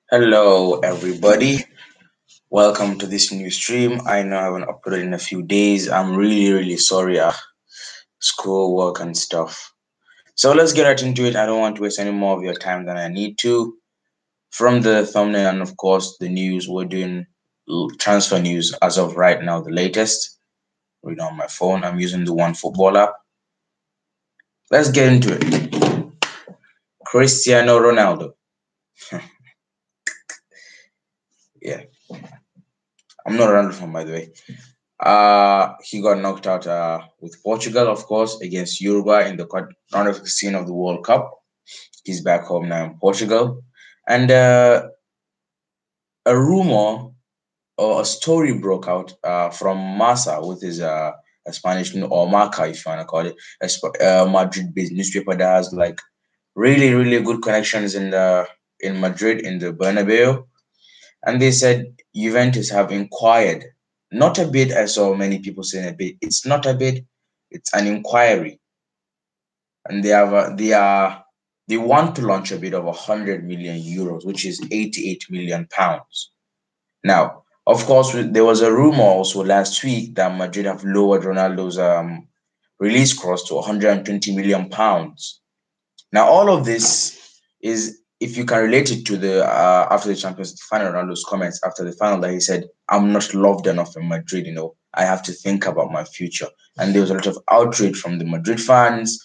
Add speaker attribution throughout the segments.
Speaker 1: Hello, everybody. Welcome to this new stream. I know I haven't uploaded in a few days. I'm really sorry. School work and stuff. So let's get right into it. I don't want to waste any more of your time than I need to. From the thumbnail and, of course, the news, we're doing transfer news as of right now, the latest. Read on my phone. I'm using the One Football app. Let's get into it. Cristiano Ronaldo. Yeah, I'm not a Ronaldo fan, by the way. He got knocked out with Portugal, of course, against Uruguay in the round of 16 of the World Cup. He's back home now in Portugal. And a rumor or a story broke out from Masa, with his a Spanish or Marca, if you want to call it, a Madrid-based newspaper that has like really good connections in Madrid, in the Bernabeu. And they said Juventus have inquired, not a bid. I saw many people saying a bid. It's not a bid, it's an inquiry, and they want to launch a bid of 100 million euros, which is 88 million pounds. Now, of course, there was a rumor also last week that Madrid have lowered Ronaldo's release cost to 120 million pounds. Now, all of this is, if you can relate it to the after the Champions League final, Ronaldo's comments after the final, that he said, "I'm not loved enough in Madrid. I have to think about my future." And there was a lot of outrage from the Madrid fans,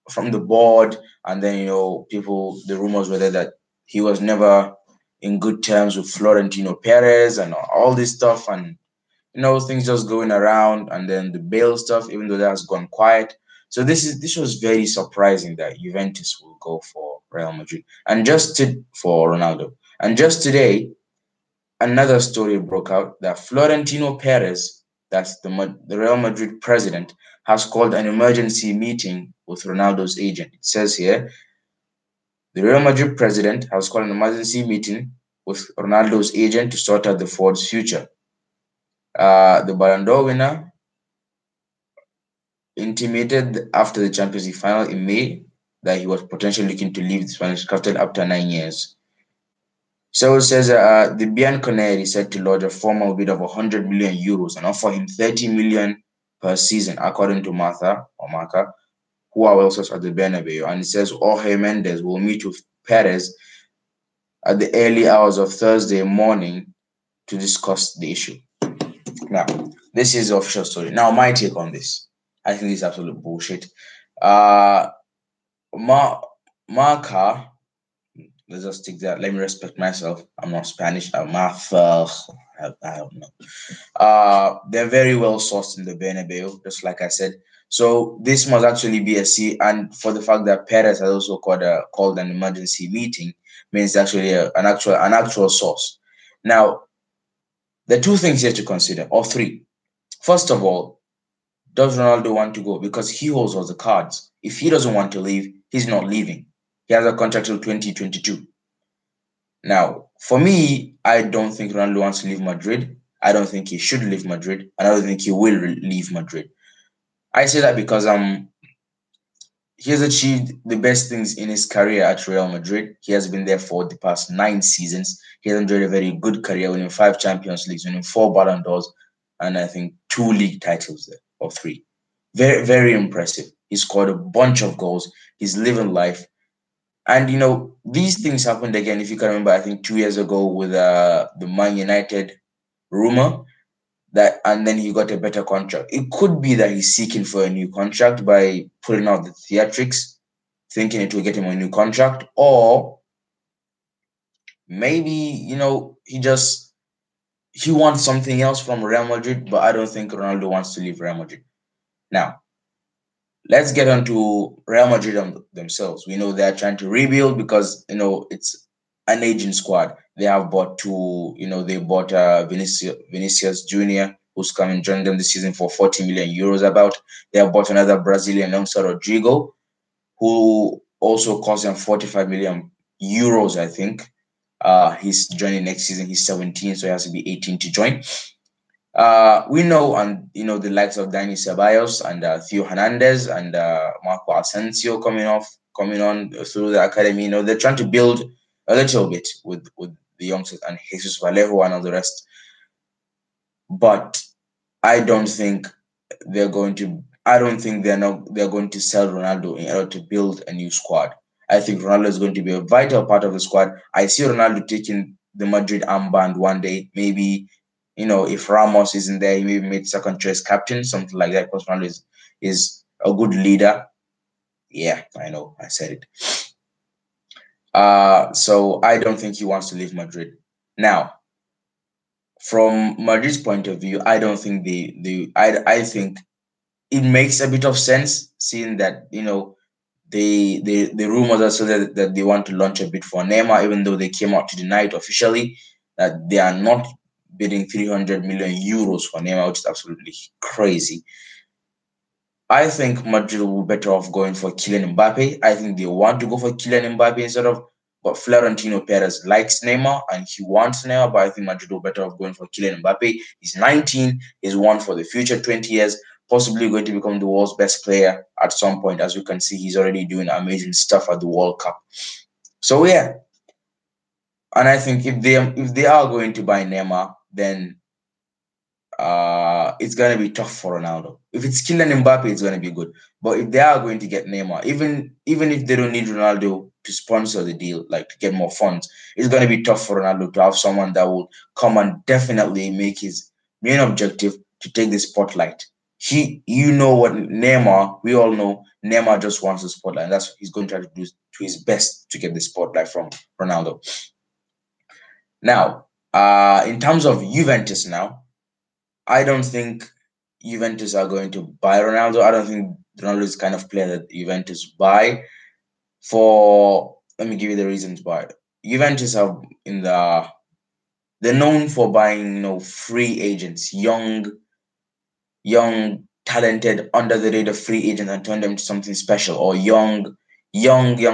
Speaker 1: from the board, and then people. The rumors were there that he was never in good terms with Florentino Perez and all this stuff, and things just going around, and then the bail stuff, even though that has gone quiet. So this was very surprising that Juventus will go for Real Madrid and for Ronaldo. And just today, another story broke out that Florentino Perez, that's the Real Madrid president, has called an emergency meeting with Ronaldo's agent. It says here, the Real Madrid president has called an emergency meeting with Ronaldo's agent to sort out the forward's future. The Ballon d'Or winner intimated after the Champions League final in May that he was potentially looking to leave the Spanish capital after 9 years. So it says the Bianconeri said to lodge a formal bid of 100 million euros and offer him 30 million per season, according to Marca, who are also at the Bernabeu. And it says Jorge Mendes will meet with Perez at the early hours of Thursday morning to discuss the issue. Now, this is the official story. Now, my take on this. I think this is absolute bullshit. Marca, let's just take that. Let me respect myself. I'm not Spanish. I'm Martha. I don't know. They're very well sourced in the Bernabeu, just like I said. So this must actually be a C. And for the fact that Perez has also called an emergency meeting, means actually an actual source. Now, the two things here to consider, or three. First of all, does Ronaldo want to go? Because he holds all the cards. If he doesn't want to leave, he's not leaving. He has a contract till 2022. Now, for me, I don't think Ronaldo wants to leave Madrid. I don't think he should leave Madrid, and I don't think he will leave Madrid. I say that because he has achieved the best things in his career at Real Madrid. He has been there for the past 9 seasons. He has enjoyed a very good career, winning 5 Champions Leagues, winning 4 Ballon d'Ors, and I think 2 league titles there, or 3. Very impressive. He scored a bunch of goals. He's living life. And these things happened again, if you can remember, I think 2 years ago with the Man United rumor that, and then he got a better contract. It could be that he's seeking for a new contract by pulling out the theatrics, thinking it will get him a new contract, or maybe he wants something else from Real Madrid. But I don't think Ronaldo wants to leave Real Madrid. Now, let's get on to Real Madrid themselves. We know they're trying to rebuild because it's an aging squad. They have bought they bought Vinicius Junior, who's come and joined them this season for 40 million euros. They have bought another Brazilian youngster, Rodrigo, who also cost them 45 million euros, I think. He's joining next season. He's 17, so he has to be 18 to join. We know, and the likes of Dani Ceballos and Theo Hernandez and Marco Asensio coming on through the academy. They're trying to build a little bit with the youngsters and Jesus Vallejo and all the rest. But I don't think they're going to. I don't think they're going to sell Ronaldo in order to build a new squad. I think Ronaldo is going to be a vital part of the squad. I see Ronaldo taking the Madrid armband one day. Maybe, if Ramos isn't there, he maybe made second choice captain, something like that. Because Ronaldo is a good leader. Yeah, I know, I said it. So I don't think he wants to leave Madrid. Now, from Madrid's point of view, I don't think I think it makes a bit of sense, seeing that the rumors are still that they want to launch a bid for Neymar, even though they came out to deny it officially, that they are not bidding 300 million euros for Neymar, which is absolutely crazy. I think Madrid will be better off going for Kylian Mbappe. I think they want to go for Kylian Mbappe instead of, but Florentino Perez likes Neymar and he wants Neymar, but I think Madrid will be better off going for Kylian Mbappe. He's 19, he's one for the future 20 years, possibly going to become the world's best player at some point. As you can see, he's already doing amazing stuff at the World Cup. So yeah, and I think if they are going to buy Neymar, then it's gonna be tough for Ronaldo. If it's Kylian Mbappe, it's gonna be good. But if they are going to get Neymar, even if they don't need Ronaldo to sponsor the deal, like to get more funds, it's gonna be tough for Ronaldo to have someone that will come and definitely make his main objective to take the spotlight. What Neymar, we all know Neymar just wants the spotlight, and that's what he's going to try to do to his best to get the spotlight from Ronaldo. Now, in terms of Juventus now, I don't think Juventus are going to buy Ronaldo. I don't think Ronaldo is the kind of player that Juventus buy. Let me give you the reasons why. Juventus are they're known for buying, free agents, young, talented, under the radar free agents, and turn them to something special, or young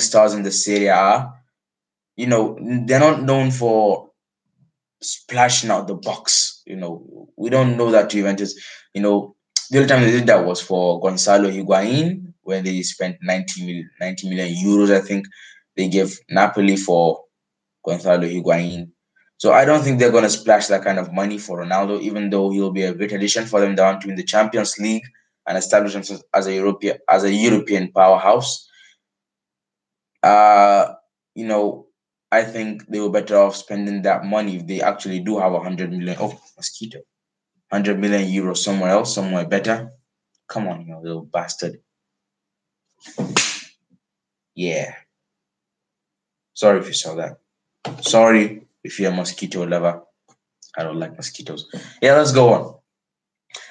Speaker 1: stars in the Serie A. They're not known for splashing out the box. We don't know that Juventus. The only time they did that was for Gonzalo Higuain when they spent 90 million euros. I think they gave Napoli for Gonzalo Higuain. So I don't think they're going to splash that kind of money for Ronaldo, even though he'll be a great addition for them down to win the Champions League and establish themselves as a European powerhouse. Uh, you know, I think they were better off spending that money if they actually do have 100 million. Oh, mosquito. 100 million euros somewhere else, somewhere better. Come on, you little bastard. Yeah. Sorry if you saw that. Sorry if you're a mosquito lover. I don't like mosquitoes. Yeah, let's go on.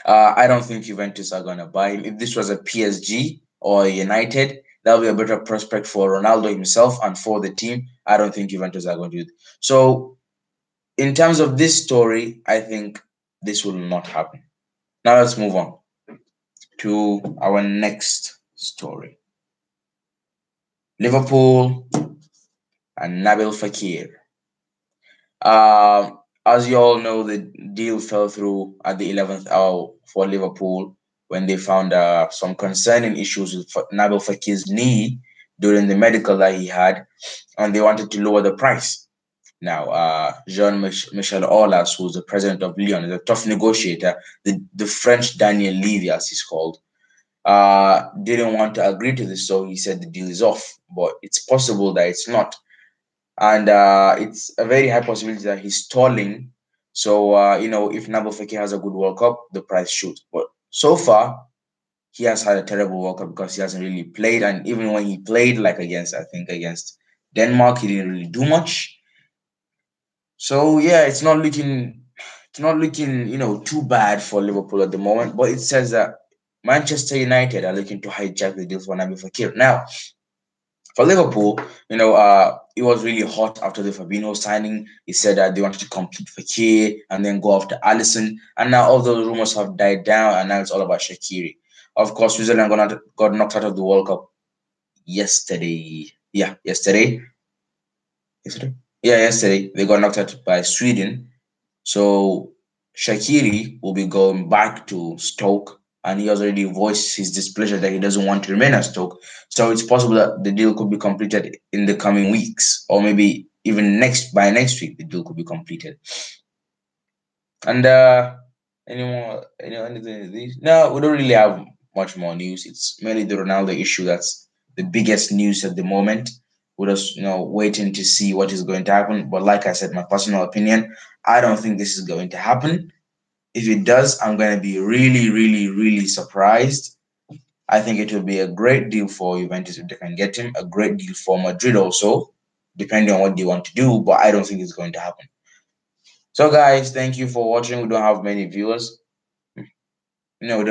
Speaker 1: I don't think Juventus are going to buy him. If this was a PSG or a United, that would be a better prospect for Ronaldo himself and for the team. I don't think Juventus are going to do it. So, in terms of this story, I think this will not happen. Now, let's move on to our next story. Liverpool and Nabil Fekir. As you all know, the deal fell through at the 11th hour for Liverpool when they found some concerning issues with Nabil Fekir's knee during the medical that he had, and they wanted to lower the price. Now, Jean-Michel Aulas, who's the president of Lyon, is a tough negotiator. The French Daniel Levy, as he's called, didn't want to agree to this, so he said the deal is off. But it's possible that it's not, and it's a very high possibility that he's stalling. So if Nabil Fekir has a good World Cup, the price shoots. But so far, he has had a terrible World Cup because he hasn't really played, and even when he played, like against Denmark, he didn't really do much. So yeah, it's not looking too bad for Liverpool at the moment. But it says that Manchester United are looking to hijack the deal for Nabil Fekir. Now, for Liverpool, it was really hot after the Fabinho signing. He said that they wanted to complete Fekir and then go after Alisson. And now all those rumors have died down, and now it's all about Shaqiri. Of course, Switzerland got knocked out of the World Cup yesterday. Yeah, yesterday. Yesterday? Yeah, yesterday. They got knocked out by Sweden. So Shaqiri will be going back to Stoke, and he has already voiced his displeasure that he doesn't want to remain at Stoke. So it's possible that the deal could be completed in the coming weeks, or maybe even by next week, the deal could be completed. And anything? No, we don't really have much more news. It's mainly the Ronaldo issue that's the biggest news at the moment. We're just waiting to see what is going to happen. But like I said, my personal opinion, I don't think this is going to happen. If it does, I'm going to be really, really, really surprised. I think it will be a great deal for Juventus if they can get him. A great deal for Madrid also, depending on what they want to do. But I don't think it's going to happen. So, guys, thank you for watching. We don't have many viewers. We don't